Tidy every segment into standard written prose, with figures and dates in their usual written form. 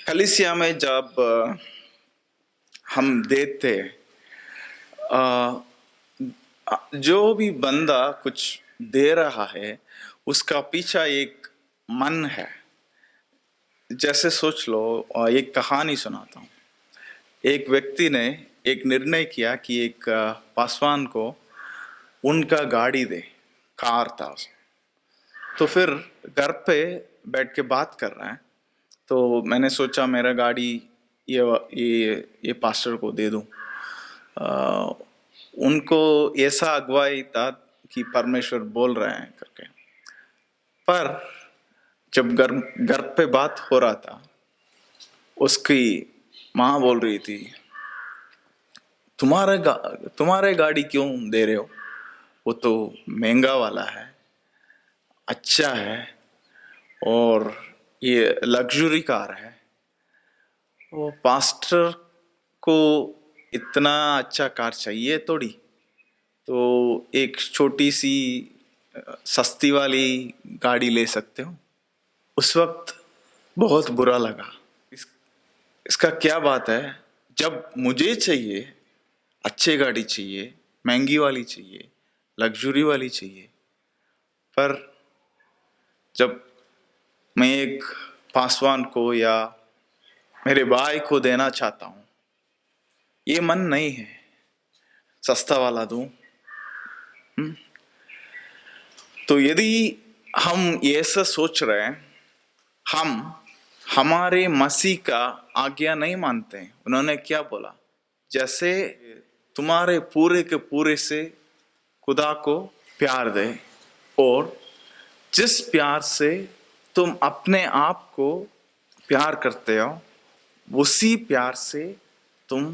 कलीसिया में जब हम देते जो भी बंदा कुछ दे रहा है उसका पीछा एक मन है। जैसे सोच लो, एक कहानी सुनाता हूँ। एक व्यक्ति ने एक निर्णय किया कि एक पासवान को उनका गाड़ी दे, कार था उसमें। तो फिर घर पे बैठ के बात कर रहे हैं, तो मैंने सोचा मेरा गाड़ी ये पास्टर को दे दूं। उनको ऐसा अगुवाई था कि परमेश्वर बोल रहे हैं करके। पर जब घर पे बात हो रहा था, उसकी माँ बोल रही थी, तुम्हारे गाड़ी क्यों दे रहे हो? वो तो महंगा वाला है, अच्छा है, और ये लग्जरी कार है। वो पास्टर को इतना अच्छा कार चाहिए थोड़ी, तो एक छोटी सी सस्ती वाली गाड़ी ले सकते हो। उस वक्त बहुत बुरा लगा। इसका क्या बात है? जब मुझे चाहिए, अच्छी गाड़ी चाहिए, महंगी वाली चाहिए, लग्जरी वाली चाहिए, पर जब मैं एक पासवान को या मेरे भाई को देना चाहता हूँ, ये मन नहीं है सस्ता वाला दूं। तो यदि हम ऐसा सोच रहे हैं, हम हमारे मसीह का आज्ञा नहीं मानते हैं। उन्होंने क्या बोला? जैसे तुम्हारे पूरे के पूरे से खुदा को प्यार दे, और जिस प्यार से तुम अपने आप को प्यार करते हो, उसी प्यार से तुम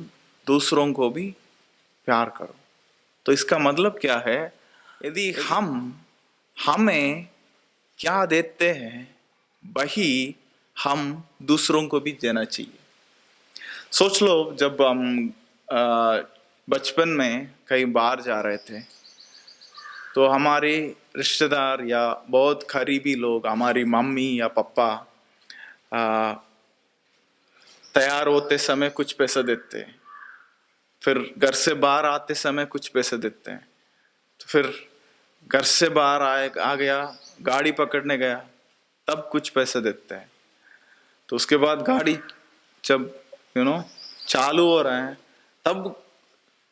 दूसरों को भी प्यार करो। तो इसका मतलब क्या है? यदि हम हमें क्या देते हैं, वही हम दूसरों को भी देना चाहिए। सोच लो, जब हम बचपन में कहीं बाहर जा रहे थे, तो हमारे रिश्तेदार या बहुत करीबी लोग, हमारी मम्मी या पापा, तैयार होते समय कुछ पैसे देते हैं, फिर घर से बाहर आते समय कुछ पैसे देते हैं, तो फिर घर से बाहर आ गया, गाड़ी पकड़ने गया, तब कुछ पैसे देते हैं। तो उसके बाद गाड़ी जब चालू हो रहे हैं, तब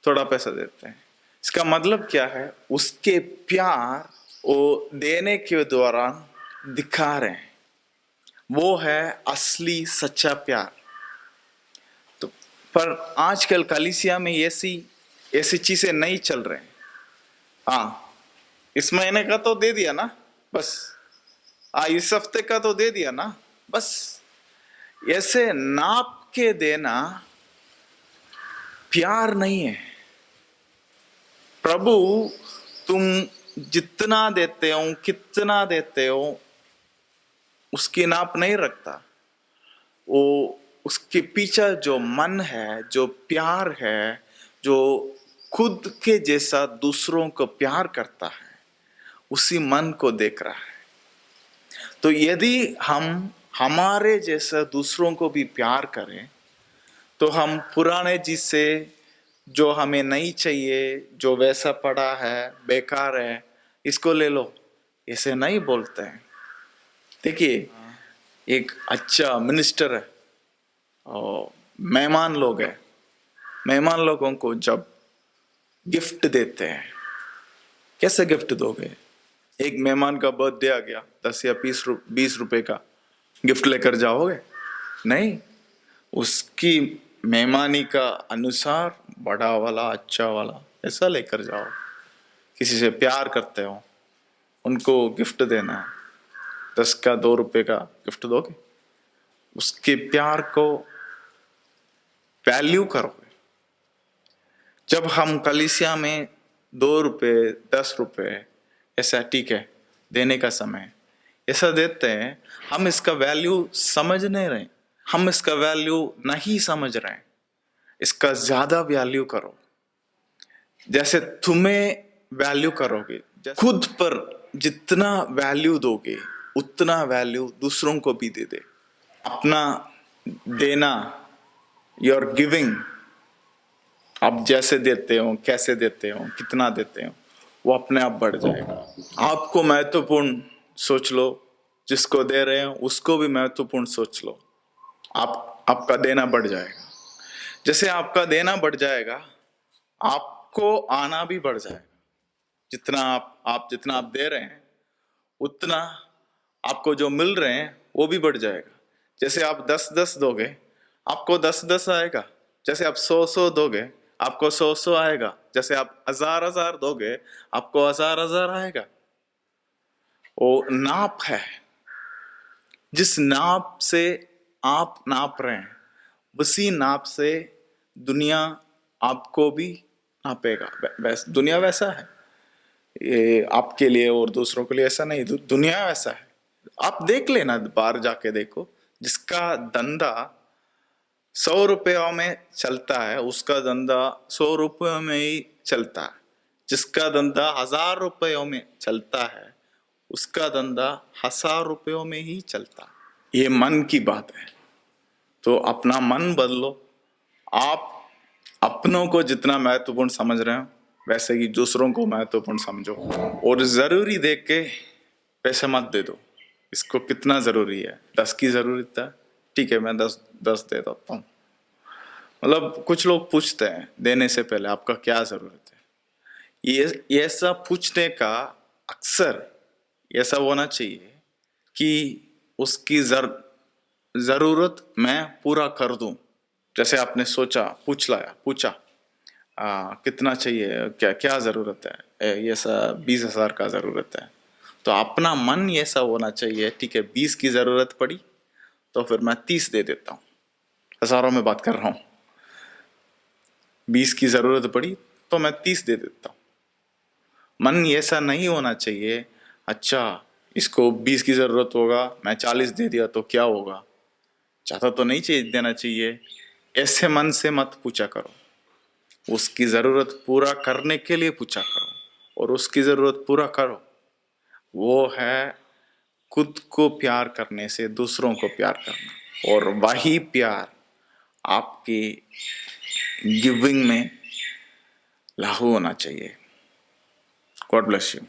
थोड़ा पैसा देते हैं। इसका मतलब क्या है? उसके प्यार वो देने के दौरान दिखा रहे हैं, वो है असली सच्चा प्यार। तो पर आजकल कलीसिया में ऐसी चीजें नहीं चल रहे हैं। हाँ, इस महीने का तो दे दिया ना, बस। इस हफ्ते का तो दे दिया ना, बस। ऐसे नाप के देना प्यार नहीं है। प्रभु तुम जितना देते हो, कितना देते हो, उसकी नाप नहीं रखता। वो उसके पीछे जो मन है, जो प्यार है, जो खुद के जैसा दूसरों को प्यार करता है, उसी मन को देख रहा है। तो यदि हम हमारे जैसा दूसरों को भी प्यार करें, तो हम पुराने चीज से जो हमें नहीं चाहिए, जो वैसा पड़ा है, बेकार है, इसको ले लो, ऐसे नहीं बोलते हैं। देखिए, एक अच्छा मिनिस्टर है और मेहमान लोग हैं, मेहमान लोगों को जब गिफ्ट देते हैं, कैसे गिफ्ट दोगे? एक मेहमान का बर्थडे आ गया, 10 या 20 रुपए का गिफ्ट लेकर जाओगे? नहीं, उसकी मेहमानी का अनुसार बड़ा वाला, अच्छा वाला ऐसा लेकर जाओ। किसी से प्यार करते हो, उनको गिफ्ट देना है, 10 का 2 रुपए का गिफ्ट दोगे? उसके प्यार को वैल्यू करोगे। जब हम कलीसिया में 2 रुपए, 10 रुपए, ऐसा ठीक है, देने का समय ऐसा देते हैं, हम इसका वैल्यू समझ नहीं रहे, हम इसका वैल्यू नहीं समझ रहे हैं। इसका ज्यादा वैल्यू करो। जैसे तुम्हें वैल्यू करोगे, खुद पर जितना वैल्यू दोगे, उतना वैल्यू दूसरों को भी दे दे। अपना देना, योर गिविंग, आप जैसे देते हो, कैसे देते हो, कितना देते हो, वो अपने आप बढ़ जाएगा। आपको महत्वपूर्ण सोच लो, जिसको दे रहे हो उसको भी महत्वपूर्ण सोच लो, आपका देना बढ़ जाएगा। जैसे आपका देना बढ़ जाएगा, आपको आना भी बढ़ जाएगा। जितना आप दे रहे हैं, उतना आपको जो मिल रहे हैं वो भी बढ़ जाएगा। जैसे आप 10-10 दोगे, आपको 10-10 आएगा। जैसे आप 100-100 दोगे, आपको 100-100 आएगा। जैसे आप 1000-1000 दोगे, आपको 1000-1000 आएगा। वो नाप है। जिस नाप से आप नाप रहे हैं, उसी नाप से दुनिया आपको भी नापेगा। दुनिया वैसा है, ये आपके लिए और दूसरों के लिए ऐसा नहीं, दुनिया वैसा है। आप देख लेना, बाहर जाके देखो, जिसका धंधा 100 रुपयों में चलता है, उसका धंधा 100 रुपयों में ही चलता है। जिसका धंधा 1000 रुपयों में चलता है, उसका धंधा 1000 रुपयों में ही चलता है। ये मन की बात है। तो अपना मन बदलो। आप अपनों को जितना महत्वपूर्ण समझ रहे हो, वैसे ही दूसरों को महत्वपूर्ण समझो। और जरूरी देख के पैसे मत दे दो। इसको कितना जरूरी है? 10 की जरूरत है, ठीक है, मैं 10 दे देता हूँ। मतलब कुछ लोग पूछते हैं देने से पहले, आपका क्या जरूरत है? ये ऐसा पूछने का अक्सर ऐसा होना चाहिए कि उसकी जरूरत मैं पूरा कर दूं। जैसे आपने सोचा, पूछा कितना चाहिए, क्या जरूरत है? ये ऐसा 20,000 का जरूरत है। तो अपना मन ऐसा होना चाहिए, ठीक है, 20 की जरूरत पड़ी तो फिर मैं 30 दे देता हूँ। हजारों में बात कर रहा हूँ। 20 की जरूरत पड़ी तो मैं 30 दे देता हूँ। मन ऐसा नहीं होना चाहिए, अच्छा इसको 20 की जरूरत होगा, मैं 40 दे दिया तो क्या होगा? चाहता तो नहीं चाहिए देना चाहिए। ऐसे मन से मत पूछा करो। उसकी जरूरत पूरा करने के लिए पूछा करो, और उसकी जरूरत पूरा करो। वो है खुद को प्यार करने से दूसरों को प्यार करना, और वही प्यार आपकी गिविंग में लागू होना चाहिए। God bless you.